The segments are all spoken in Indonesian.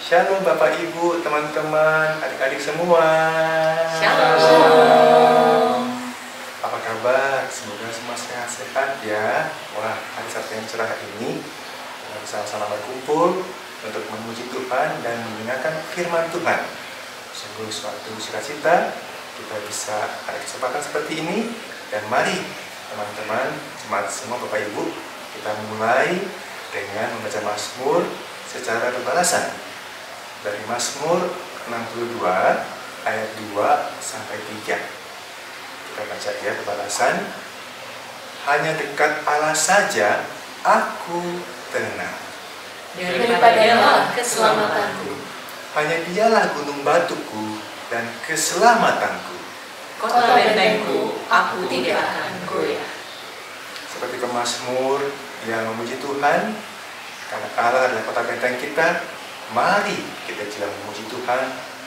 Shalom Bapak Ibu, teman-teman, adik-adik semua. Shalom. Apa kabar? Semoga semua sehat-sehat ya. Wah, hari Sabtu yang cerah ini kita bersama-sama berkumpul untuk memuji Tuhan dan mendengarkan firman Tuhan. Sungguh suatu sukacita kita bisa ada kesempatan seperti ini. Dan mari teman-teman, jemaat semua Bapak Ibu, kita mulai dengan membaca Mazmur secara berbalasan. Dari Mazmur 62 ayat 2 sampai 3. Kita baca ya pembalasan. Hanya dekat Allah saja aku tenang. Daripadalah keselamatanku. Hanya dialah gunung batuku dan keselamatanku. Kota bentengku, aku tidak akan goyah. Seperti pemazmur yang memuji Tuhan, karena Allah adalah kota benteng kita. Mari kita juga memuji Tuhan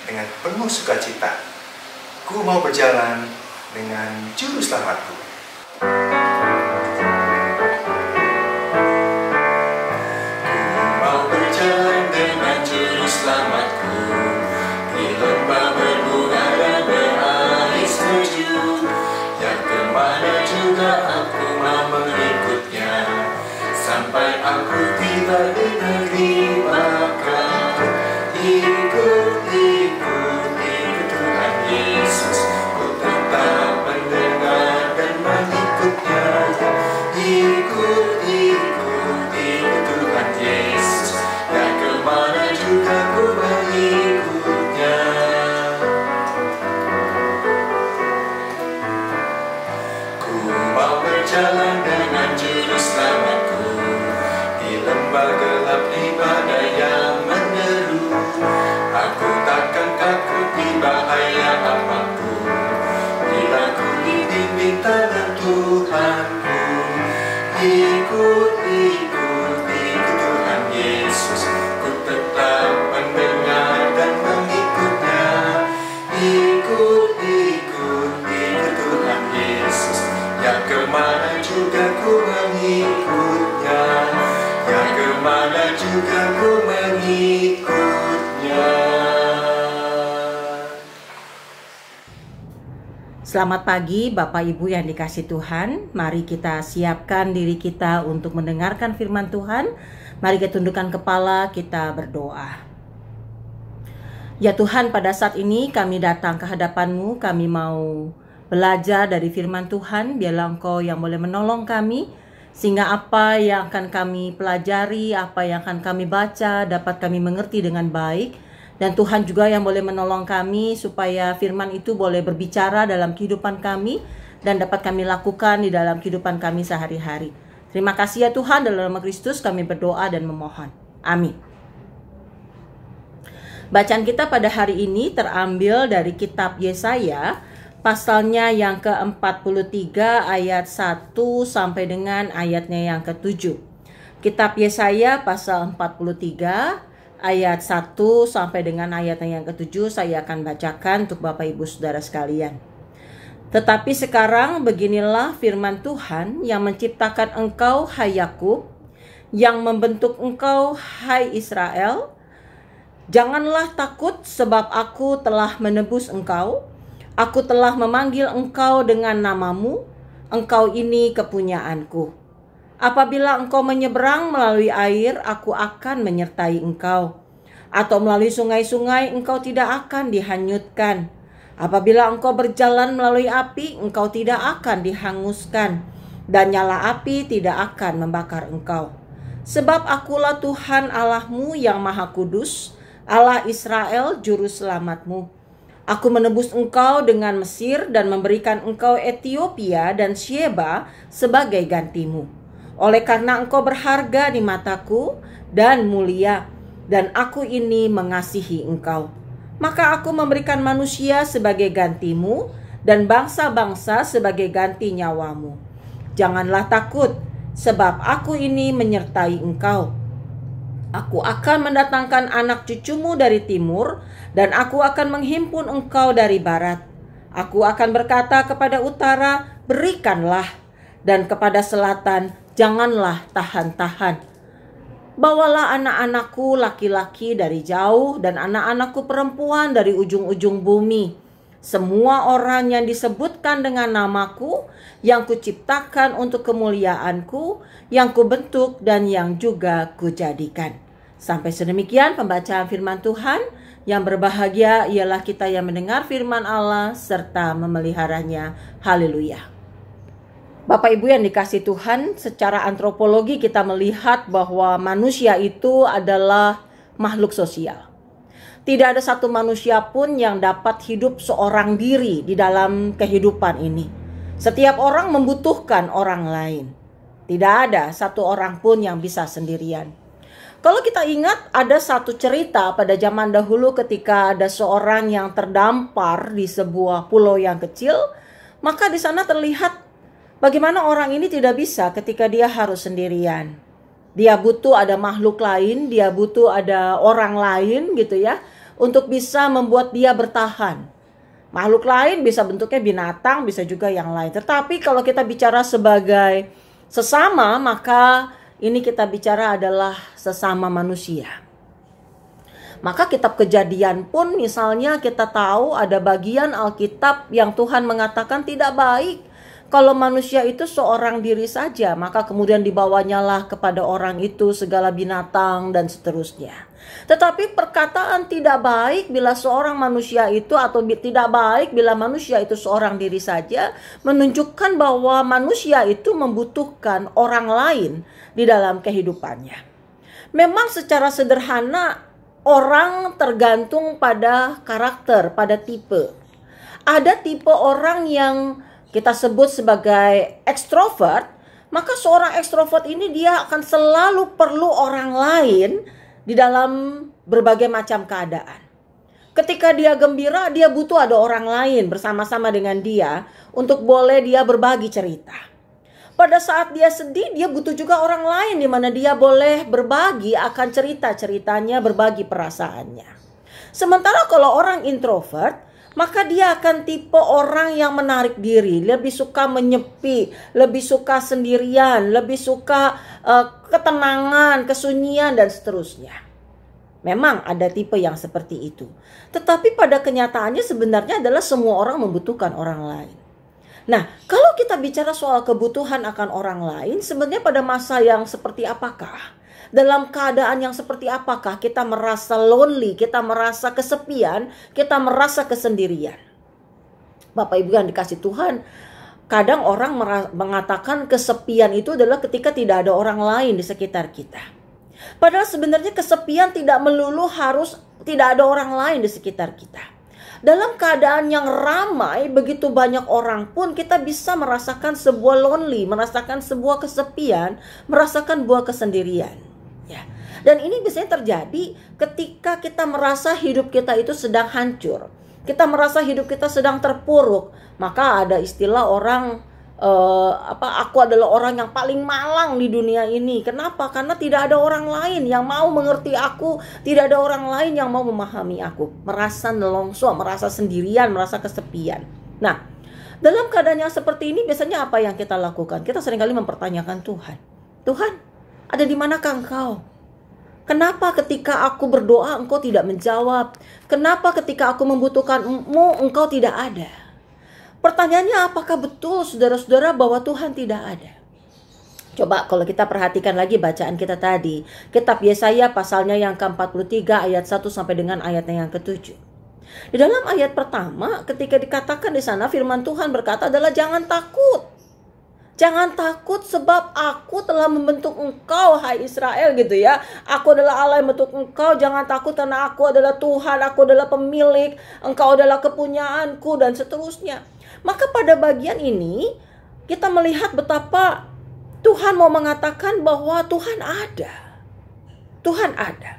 dengan penuh sukacita. Ku mau berjalan dengan juru selamatku. Ku mau berjalan dengan juru selamatku di lembah berbunga dan berair sejuk. Yang kemana juga aku mau mengikutnya, sampai aku tiba di negeri bakal. Ikut Tuhan Yesus, ku tetap mendengar dan mengikutnya. Ikut Tuhan Yesus, dan kemana juga ku mengikutnya. Ku mau berjalan dengan juru selamatku di lembah gelap di badai yang menyeru. Aku takkan takut di bahaya apapun, bila ku dibimbing tangan Tuhanku. Ikut Tuhan Yesus, ku tetap mendengar dan mengikutnya. Ikut Tuhan Yesus, yang kemana juga ku mengikutnya. Yang kemana juga ku mengikutnya. Selamat pagi Bapak Ibu yang dikasihi Tuhan. Mari kita siapkan diri kita untuk mendengarkan firman Tuhan. Mari kita tundukkan kepala, kita berdoa. Ya Tuhan, pada saat ini kami datang ke hadapan-Mu. Kami mau belajar dari firman Tuhan. Biarlah Engkau yang boleh menolong kami, sehingga apa yang akan kami pelajari, apa yang akan kami baca, dapat kami mengerti dengan baik. Dan Tuhan juga yang boleh menolong kami supaya firman itu boleh berbicara dalam kehidupan kami dan dapat kami lakukan di dalam kehidupan kami sehari-hari. Terima kasih ya Tuhan, dalam nama Kristus kami berdoa dan memohon. Amin. Bacaan kita pada hari ini terambil dari kitab Yesaya, pasalnya yang ke-43 ayat 1 sampai dengan ayatnya yang ke-7. Kitab Yesaya pasal 43 ayat 1 sampai dengan ayatnya yang ke-7 saya akan bacakan untuk Bapak Ibu Saudara sekalian. Tetapi sekarang beginilah firman Tuhan yang menciptakan engkau hai Yakub, yang membentuk engkau hai Israel. Janganlah takut, sebab aku telah menebus engkau. Aku telah memanggil engkau dengan namamu. Engkau ini kepunyaanku. Apabila engkau menyeberang melalui air, aku akan menyertai engkau. Atau melalui sungai-sungai, engkau tidak akan dihanyutkan. Apabila engkau berjalan melalui api, engkau tidak akan dihanguskan. Dan nyala api tidak akan membakar engkau. Sebab akulah Tuhan Allahmu yang Maha Kudus, Allah Israel, Juru Selamatmu. Aku menebus engkau dengan Mesir dan memberikan engkau Etiopia dan Sheba sebagai gantimu. Oleh karena engkau berharga di mataku dan mulia, dan aku ini mengasihi engkau, maka aku memberikan manusia sebagai gantimu dan bangsa-bangsa sebagai ganti nyawamu. Janganlah takut, sebab aku ini menyertai engkau. Aku akan mendatangkan anak cucumu dari timur, dan aku akan menghimpun engkau dari barat. Aku akan berkata kepada utara, berikanlah, dan kepada selatan, janganlah tahan-tahan. Bawalah anak-anakku laki-laki dari jauh dan anak-anakku perempuan dari ujung-ujung bumi. Semua orang yang disebutkan dengan namaku, yang kuciptakan untuk kemuliaanku, yang kubentuk dan yang juga kujadikan. Sampai sedemikian pembacaan firman Tuhan. Yang berbahagia ialah kita yang mendengar firman Allah serta memeliharanya. Haleluya. Bapak Ibu yang dikasihi Tuhan, secara antropologi kita melihat bahwa manusia itu adalah makhluk sosial. Tidak ada satu manusia pun yang dapat hidup seorang diri di dalam kehidupan ini. Setiap orang membutuhkan orang lain. Tidak ada satu orang pun yang bisa sendirian. Kalau kita ingat, ada satu cerita pada zaman dahulu ketika ada seorang yang terdampar di sebuah pulau yang kecil, maka di sana terlihat bagaimana orang ini tidak bisa ketika dia harus sendirian. Dia butuh ada makhluk lain, dia butuh ada orang lain gitu ya, untuk bisa membuat dia bertahan. Makhluk lain bisa bentuknya binatang, bisa juga yang lain. Tetapi kalau kita bicara sebagai sesama, maka ini kita bicara adalah sesama manusia. Maka kitab Kejadian pun misalnya kita tahu ada bagian Alkitab yang Tuhan mengatakan tidak baik kalau manusia itu seorang diri saja, maka kemudian dibawanyalah kepada orang itu segala binatang dan seterusnya. Tetapi perkataan tidak baik bila seorang manusia itu atau tidak baik bila manusia itu seorang diri saja menunjukkan bahwa manusia itu membutuhkan orang lain di dalam kehidupannya. Memang secara sederhana orang tergantung pada karakter, pada tipe. Ada tipe orang yang kita sebut sebagai ekstrovert, maka seorang ekstrovert ini dia akan selalu perlu orang lain di dalam berbagai macam keadaan. Ketika dia gembira, dia butuh ada orang lain bersama-sama dengan dia untuk boleh dia berbagi cerita. Pada saat dia sedih, dia butuh juga orang lain di mana dia boleh berbagi akan cerita-ceritanya, berbagi perasaannya. Sementara kalau orang introvert, maka dia akan tipe orang yang menarik diri, lebih suka menyepi, lebih suka sendirian, lebih suka ketenangan, kesunyian dan seterusnya. Memang ada tipe yang seperti itu. Tetapi pada kenyataannya sebenarnya adalah semua orang membutuhkan orang lain. Nah, kalau kita bicara soal kebutuhan akan orang lain, sebenarnya pada masa yang seperti apakah? Dalam keadaan yang seperti apakah kita merasa lonely, kita merasa kesepian, kita merasa kesendirian? Bapak Ibu yang dikasih Tuhan, kadang orang mengatakan kesepian itu adalah ketika tidak ada orang lain di sekitar kita. Padahal sebenarnya kesepian tidak melulu harus tidak ada orang lain di sekitar kita. Dalam keadaan yang ramai, begitu banyak orang pun kita bisa merasakan sebuah lonely, merasakan sebuah kesepian, merasakan sebuah kesendirian. Ya. Dan ini biasanya terjadi ketika kita merasa hidup kita itu sedang hancur. Kita merasa hidup kita sedang terpuruk. Maka ada istilah orang, aku adalah orang yang paling malang di dunia ini. Kenapa? Karena tidak ada orang lain yang mau mengerti aku. Tidak ada orang lain yang mau memahami aku. Merasa nelongso, merasa sendirian, merasa kesepian. Nah, dalam keadaan yang seperti ini biasanya apa yang kita lakukan? Kita seringkali mempertanyakan Tuhan. Tuhan, ada di manakah Engkau? Kenapa ketika aku berdoa Engkau tidak menjawab? Kenapa ketika aku membutuhkan-Mu Engkau tidak ada? Pertanyaannya, apakah betul saudara-saudara bahwa Tuhan tidak ada? Coba kalau kita perhatikan lagi bacaan kita tadi. Kitab Yesaya pasalnya yang ke-43 ayat 1 sampai dengan ayatnya yang ke-7. Di dalam ayat pertama ketika dikatakan di sana firman Tuhan berkata adalah jangan takut. Jangan takut sebab aku telah membentuk engkau, hai Israel, gitu ya. Aku adalah Allah yang membentuk engkau. Jangan takut karena aku adalah Tuhan, aku adalah pemilik, engkau adalah kepunyaanku dan seterusnya. Maka pada bagian ini kita melihat betapa Tuhan mau mengatakan bahwa Tuhan ada. Tuhan ada.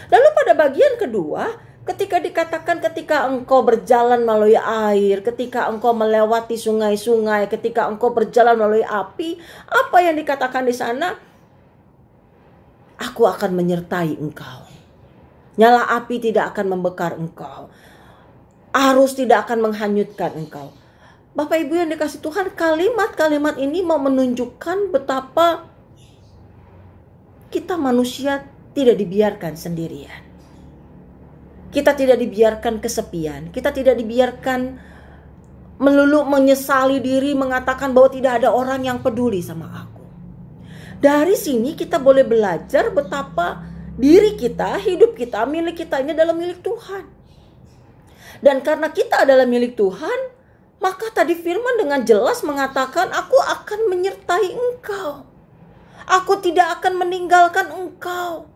Lalu pada bagian kedua, ketika dikatakan ketika engkau berjalan melalui air, ketika engkau melewati sungai-sungai, ketika engkau berjalan melalui api, apa yang dikatakan di sana? Aku akan menyertai engkau. Nyala api tidak akan membakar engkau. Arus tidak akan menghanyutkan engkau. Bapak Ibu yang dikasih Tuhan, kalimat-kalimat ini mau menunjukkan betapa kita kita manusia tidak dibiarkan sendirian. Kita tidak dibiarkan kesepian. Kita tidak dibiarkan melulu menyesali diri, mengatakan bahwa tidak ada orang yang peduli sama aku. Dari sini kita boleh belajar betapa diri kita, hidup kita, milik kita ini adalah milik Tuhan. Dan karena kita adalah milik Tuhan, maka tadi firman dengan jelas mengatakan, aku akan menyertai engkau. Aku tidak akan meninggalkan engkau.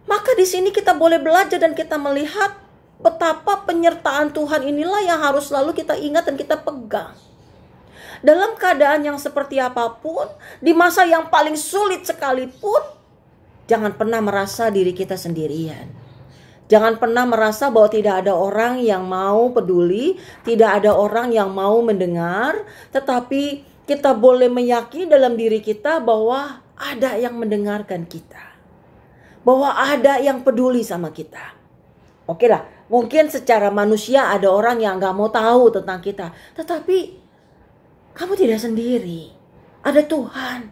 Maka di sini kita boleh belajar dan kita melihat betapa penyertaan Tuhan inilah yang harus selalu kita ingat dan kita pegang. Dalam keadaan yang seperti apapun, di masa yang paling sulit sekalipun, jangan pernah merasa diri kita sendirian. Jangan pernah merasa bahwa tidak ada orang yang mau peduli, tidak ada orang yang mau mendengar, tetapi kita boleh meyakini dalam diri kita bahwa ada yang mendengarkan kita. Bahwa ada yang peduli sama kita. Oke lah, mungkin secara manusia ada orang yang gak mau tahu tentang kita. Tetapi kamu tidak sendiri. Ada Tuhan.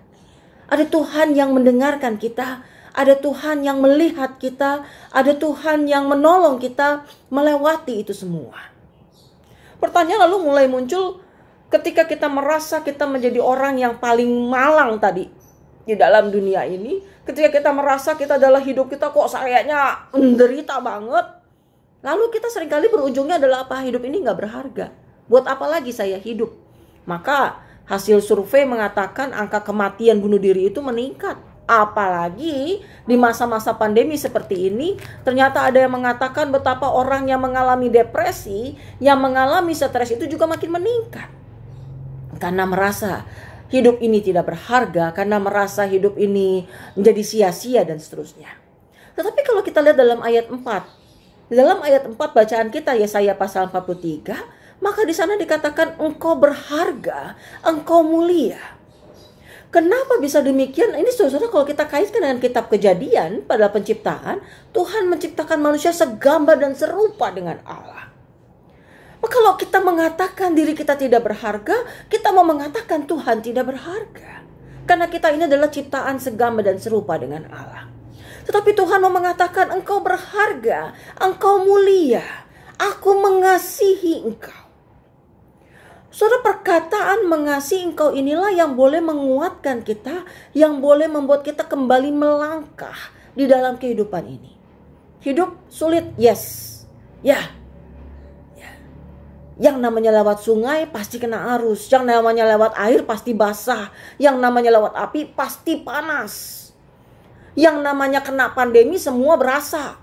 Ada Tuhan yang mendengarkan kita. Ada Tuhan yang melihat kita. Ada Tuhan yang menolong kita melewati itu semua. Pertanyaan lalu mulai muncul ketika kita merasa kita menjadi orang yang paling malang tadi di dalam dunia ini. Ketika kita merasa kita adalah hidup kita kok kayaknya menderita banget. Lalu kita seringkali berujungnya adalah apa? Hidup ini gak berharga. Buat apa lagi saya hidup? Maka hasil survei mengatakan angka kematian bunuh diri itu meningkat. Apalagi di masa-masa pandemi seperti ini, ternyata ada yang mengatakan betapa orang yang mengalami depresi, yang mengalami stres itu juga makin meningkat. Karena merasa hidup ini tidak berharga, karena merasa hidup ini menjadi sia-sia dan seterusnya. Tetapi kalau kita lihat dalam ayat 4, dalam ayat 4 bacaan kita Yesaya pasal 43, maka di sana dikatakan engkau berharga, engkau mulia. Kenapa bisa demikian? Ini saudara kalau kita kaitkan dengan kitab Kejadian pada penciptaan, Tuhan menciptakan manusia segambar dan serupa dengan Allah. Maka kalau kita mengatakan diri kita tidak berharga, kita mau mengatakan Tuhan tidak berharga. Karena kita ini adalah ciptaan segambar dan serupa dengan Allah. Tetapi Tuhan mau mengatakan engkau berharga, engkau mulia, aku mengasihi engkau. Saudara, perkataan mengasihi engkau inilah yang boleh menguatkan kita, yang boleh membuat kita kembali melangkah di dalam kehidupan ini. Hidup sulit, yes. Ya. Yang namanya lewat sungai pasti kena arus. Yang namanya lewat air pasti basah. Yang namanya lewat api pasti panas. Yang namanya kena pandemi semua berasa.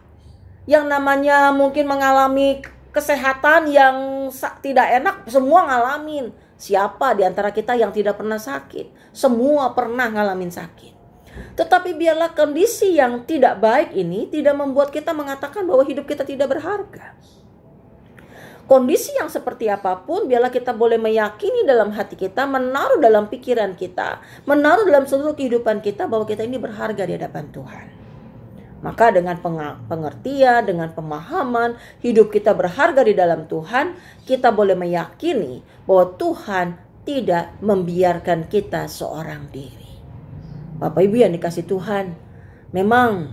Yang namanya mungkin mengalami kesehatan yang tidak enak semua ngalamin. Siapa di antara kita yang tidak pernah sakit? Semua pernah ngalamin sakit. Tetapi biarlah kondisi yang tidak baik ini tidak membuat kita mengatakan bahwa hidup kita tidak berharga. Kondisi yang seperti apapun, biarlah kita boleh meyakini dalam hati kita, menaruh dalam pikiran kita, menaruh dalam seluruh kehidupan kita bahwa kita ini berharga di hadapan Tuhan. Maka dengan pengertian, dengan pemahaman, hidup kita berharga di dalam Tuhan, kita boleh meyakini bahwa Tuhan tidak membiarkan kita seorang diri. Bapak Ibu yang dikasih Tuhan, memang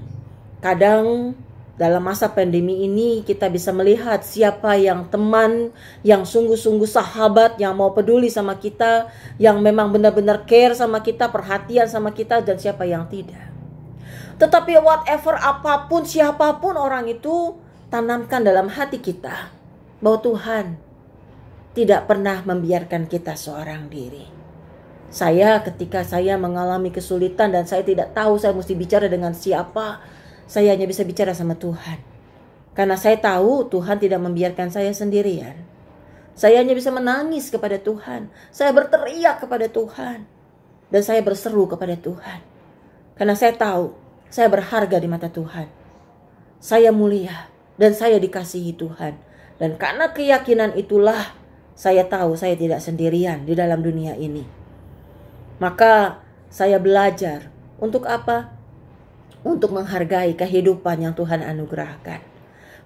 kadang dalam masa pandemi ini kita bisa melihat siapa yang teman, yang sungguh-sungguh sahabat, yang mau peduli sama kita, yang memang benar-benar care sama kita, perhatian sama kita, dan siapa yang tidak. Tetapi whatever apapun, siapapun orang itu, tanamkan dalam hati kita bahwa Tuhan tidak pernah membiarkan kita seorang diri. Ketika saya mengalami kesulitan dan saya tidak tahu saya mesti bicara dengan siapa, saya hanya bisa bicara sama Tuhan. Karena saya tahu Tuhan tidak membiarkan saya sendirian. Saya hanya bisa menangis kepada Tuhan. Saya berteriak kepada Tuhan. Dan saya berseru kepada Tuhan. Karena saya tahu saya berharga di mata Tuhan. Saya mulia dan saya dikasihi Tuhan. Dan karena keyakinan itulah saya tahu saya tidak sendirian di dalam dunia ini. Maka saya belajar untuk apa? Untuk menghargai kehidupan yang Tuhan anugerahkan.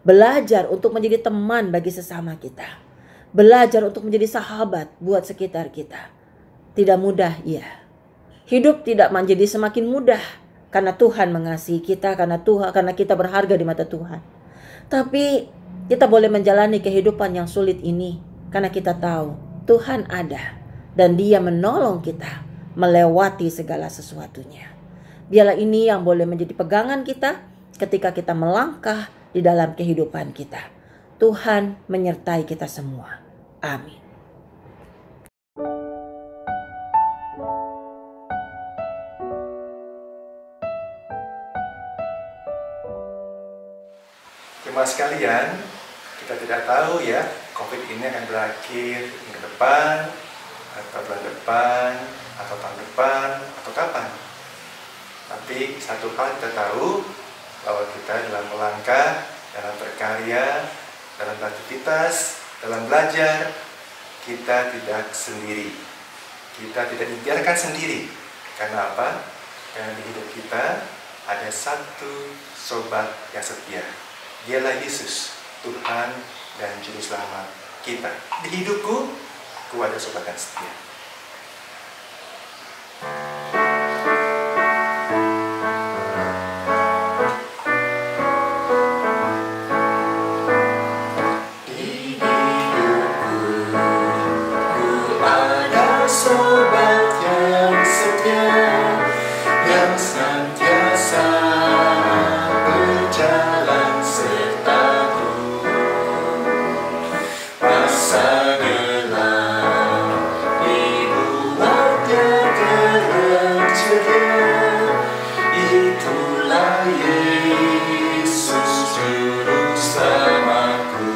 Belajar untuk menjadi teman bagi sesama kita. Belajar untuk menjadi sahabat buat sekitar kita. Tidak mudah, iya. Hidup tidak menjadi semakin mudah karena Tuhan mengasihi kita, karena kita berharga di mata Tuhan. Tapi kita boleh menjalani kehidupan yang sulit ini karena kita tahu Tuhan ada dan Dia menolong kita melewati segala sesuatunya. Biarlah ini yang boleh menjadi pegangan kita ketika kita melangkah di dalam kehidupan kita. Tuhan menyertai kita semua. Amin. Jemaat sekalian, kita tidak tahu ya, COVID ini akan berakhir minggu depan, atau bulan depan, atau tahun depan, atau kapan. Tapi satu hal kita tahu, bahwa kita dalam melangkah, dalam berkarya, dalam beraktivitas, dalam belajar, kita tidak sendiri. Kita tidak dibiarkan sendiri. Karena apa? Karena di hidup kita ada satu sobat yang setia. Dialah Yesus, Tuhan dan Juru Selamat kita. Di hidupku, ku ada sobat yang setia. Di hidupku, ku ada sobat yang setia, yang senantiasa berjalan sertaku. Masa gelap dibuatnya terang ceria, itulah Yesus Juru Selamatku.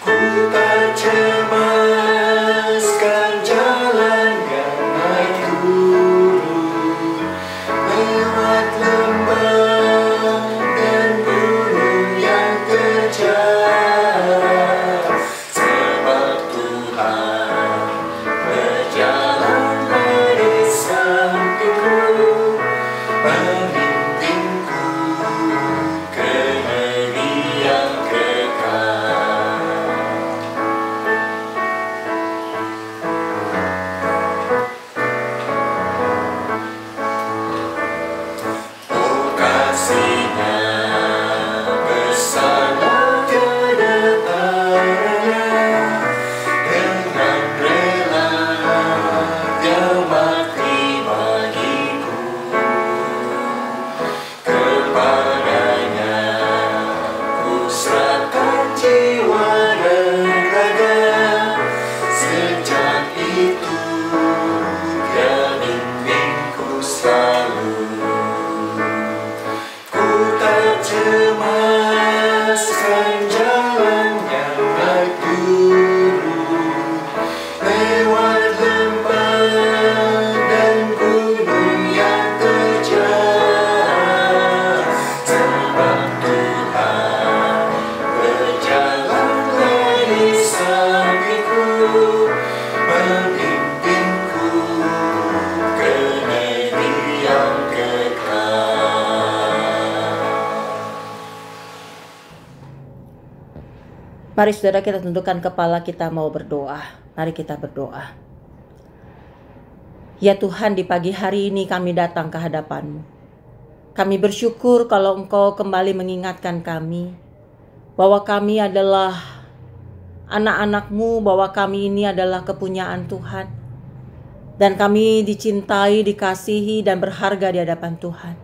Ku tak cemaskan jalan yang naik turun, lewat lembah dan gunung yang terjal, sebab Tuhan berjalanlah di sampingku, memimpinku ke negeri yang kekal. Oh, kasih-Nya besar tiada taranya, dengan rela Dia mati bagiku. Kepadanya ku serahkan jiwa dan raga, sejak itu Dia bimbingku selalu. Ku tak cemaskan jalan yang naik turun, lewat lembah dan gunung yang terjal, sebab Tuhan berjalanlah di sampingku, memimpinku ke negeri yang kekal. Mari saudara kita tundukkan kepala, kita mau berdoa. Mari kita berdoa. Ya Tuhan, di pagi hari ini kami datang ke hadapan-Mu. Kami bersyukur kalau Engkau kembali mengingatkan kami bahwa kami adalah anak-anak-Mu, bahwa kami ini adalah kepunyaan Tuhan. Dan kami dicintai, dikasihi, dan berharga di hadapan Tuhan.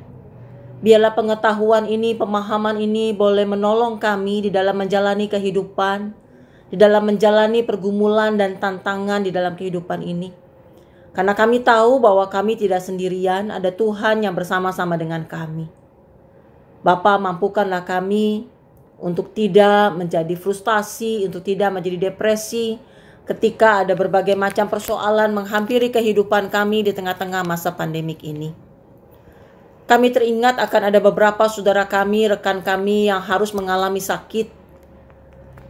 Biarlah pengetahuan ini, pemahaman ini boleh menolong kami di dalam menjalani kehidupan, di dalam menjalani pergumulan dan tantangan di dalam kehidupan ini. Karena kami tahu bahwa kami tidak sendirian, ada Tuhan yang bersama-sama dengan kami. Bapa, mampukanlah kami untuk tidak menjadi frustasi, untuk tidak menjadi depresi, ketika ada berbagai macam persoalan menghampiri kehidupan kami di tengah-tengah masa pandemik ini. Kami teringat akan ada beberapa saudara kami, rekan kami yang harus mengalami sakit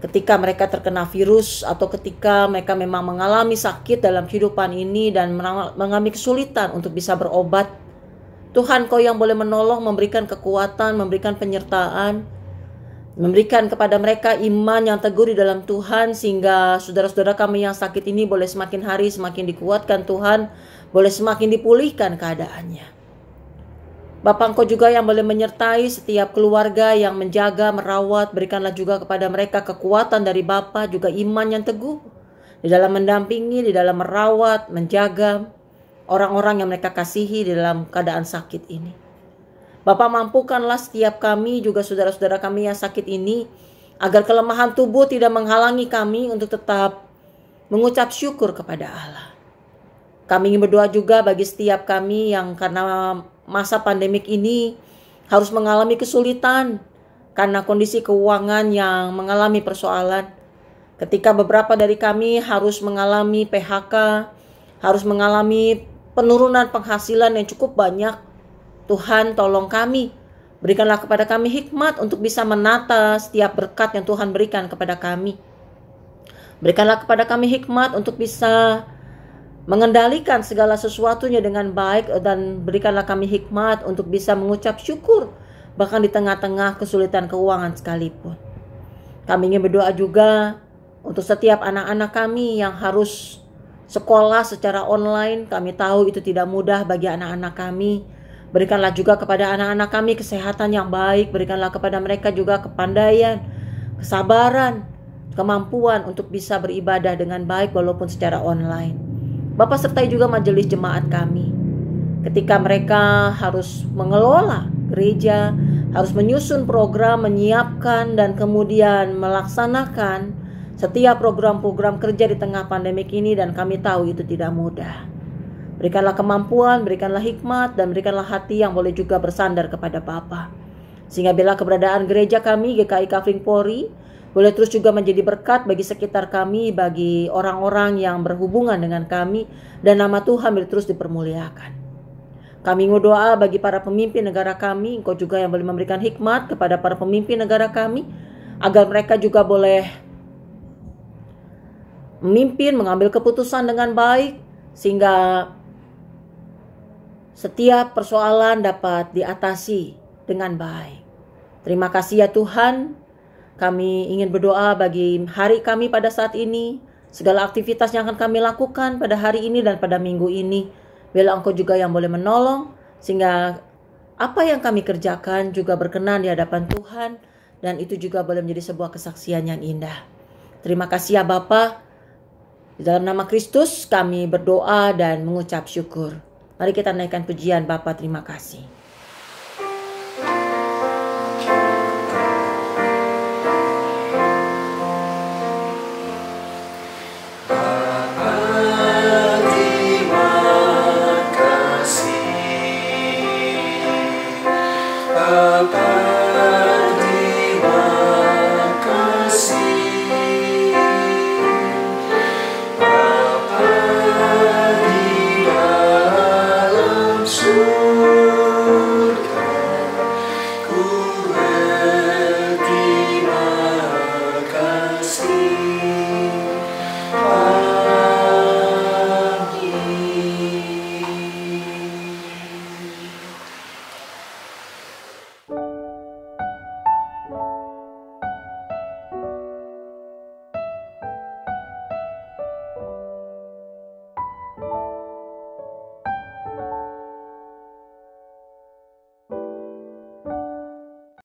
ketika mereka terkena virus, atau ketika mereka memang mengalami sakit dalam kehidupan ini dan mengalami kesulitan untuk bisa berobat. Tuhan, Kau yang boleh menolong, memberikan kekuatan, memberikan penyertaan, memberikan kepada mereka iman yang teguh di dalam Tuhan, sehingga saudara-saudara kami yang sakit ini boleh semakin hari semakin dikuatkan Tuhan, boleh semakin dipulihkan keadaannya. Bapa, Engkau juga yang boleh menyertai setiap keluarga yang menjaga, merawat. Berikanlah juga kepada mereka kekuatan dari Bapa, juga iman yang teguh di dalam mendampingi, di dalam merawat, menjaga orang-orang yang mereka kasihi di dalam keadaan sakit ini. Bapa, mampukanlah setiap kami, juga saudara-saudara kami yang sakit ini, agar kelemahan tubuh tidak menghalangi kami untuk tetap mengucap syukur kepada Allah. Kami ingin berdoa juga bagi setiap kami yang karena masa pandemik ini harus mengalami kesulitan karena kondisi keuangan yang mengalami persoalan. Ketika beberapa dari kami harus mengalami PHK, harus mengalami penurunan penghasilan yang cukup banyak, Tuhan tolong kami. Berikanlah kepada kami hikmat untuk bisa menata setiap berkat yang Tuhan berikan kepada kami. Berikanlah kepada kami hikmat untuk bisa mengendalikan segala sesuatunya dengan baik, dan berikanlah kami hikmat untuk bisa mengucap syukur bahkan di tengah-tengah kesulitan keuangan sekalipun. Kami ingin berdoa juga untuk setiap anak-anak kami yang harus sekolah secara online. Kami tahu itu tidak mudah bagi anak-anak kami. Berikanlah juga kepada anak-anak kami kesehatan yang baik. Berikanlah kepada mereka juga kepandaian, kesabaran, kemampuan untuk bisa beribadah dengan baik walaupun secara online. Bapak sertai juga majelis jemaat kami. Ketika mereka harus mengelola gereja, harus menyusun program, menyiapkan dan kemudian melaksanakan setiap program-program kerja di tengah pandemik ini, dan kami tahu itu tidak mudah. Berikanlah kemampuan, berikanlah hikmat, dan berikanlah hati yang boleh juga bersandar kepada Bapa. Sehingga bila keberadaan gereja kami, GKI Kafling Polri, boleh terus juga menjadi berkat bagi sekitar kami, bagi orang-orang yang berhubungan dengan kami, dan nama Tuhan boleh terus dipermuliakan. Kami berdoa bagi para pemimpin negara kami. Engkau juga yang boleh memberikan hikmat kepada para pemimpin negara kami, agar mereka juga boleh memimpin, mengambil keputusan dengan baik, sehingga setiap persoalan dapat diatasi dengan baik. Terima kasih ya Tuhan. Kami ingin berdoa bagi hari kami pada saat ini, segala aktivitas yang akan kami lakukan pada hari ini dan pada minggu ini. Bila Engkau juga yang boleh menolong, sehingga apa yang kami kerjakan juga berkenan di hadapan Tuhan, dan itu juga boleh menjadi sebuah kesaksian yang indah. Terima kasih ya Bapa. Di dalam nama Kristus kami berdoa dan mengucap syukur. Mari kita naikkan pujian Bapa, terima kasih.